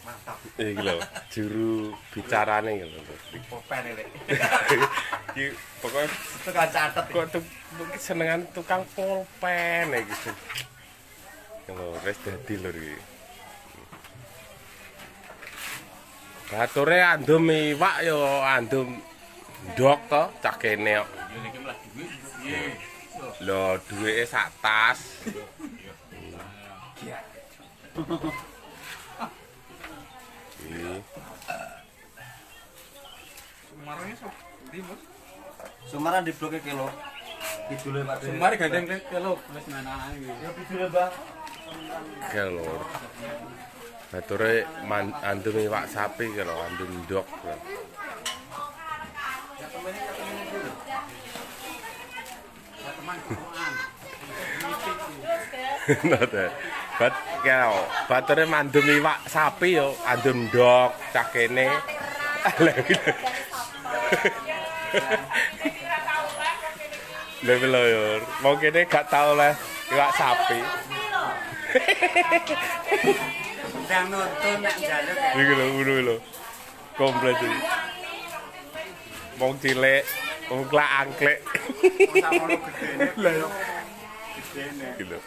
Mantap. Iki lho, juru bicarane iki lho. Popen iki. Iki pokoke Tukang catet. kok senengan tukang pulpen iki. Lho, wis dadi lho iki. Bature andum iwak yo andum ndok to cah kene kok. Ya niki malah duit. Piye? Lho, duweke sak tas. Iki Sumarane sok ndi, Bos? Sumaran di blok kilo. Kidule Pak. Sumare gandeng kilo wis menangan iki. Ya kidule, Mbak. kelor. Bature andum iwak sapi ki lho, andum ndok lho. Teman koan. Ngoten. Kelo, bature mandum iwak sapi yo, andum ndok cah kene. Lha lho yo, wong kene gak tau le iwak sapi. Ndang nonton nek njaluk. Iki lho ngono lho. Komplit iki. Wong cilik, wong klak angklek. Sak ono gedene. Lah yo. Gedene. Gitu.